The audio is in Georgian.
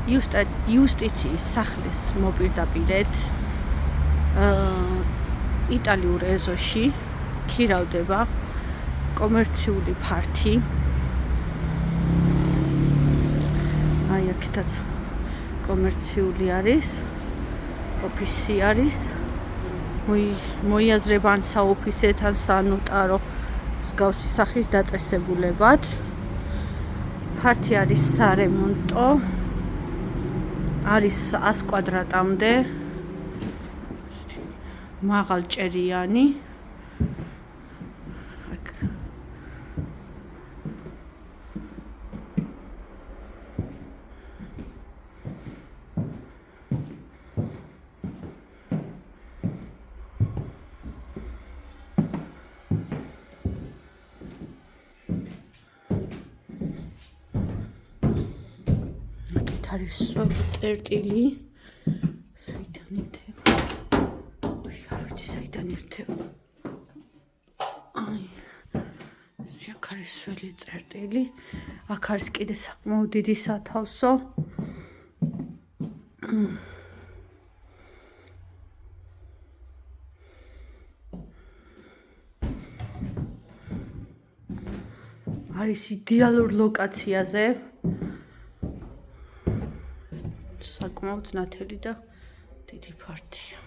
იუსტიციის სახლის მოპირდაპირედ იტალიურ ეზოში ქირავდება კომერციული ფართი. აი აქეთაც კომერციული არის, ოფისი არის. მოიაზრება ან საოფისეთ ან სანოტარო მსგავსი სახის დაწესებულებად. ფართი არის სარემონტო. არის 100 კვადრატამდე. მაღალჭერიანი. არის წერტილი. საიდან ირთება? არ ვიცი საიდან ირთება. აი. აქ არის სველი წერტილი. აქ არის კიდე საკმაოდ დიდი სათავსო. არის იდეალურ ლოკაციაზე. საკმაოდ ნათელი და დიდი ფართია.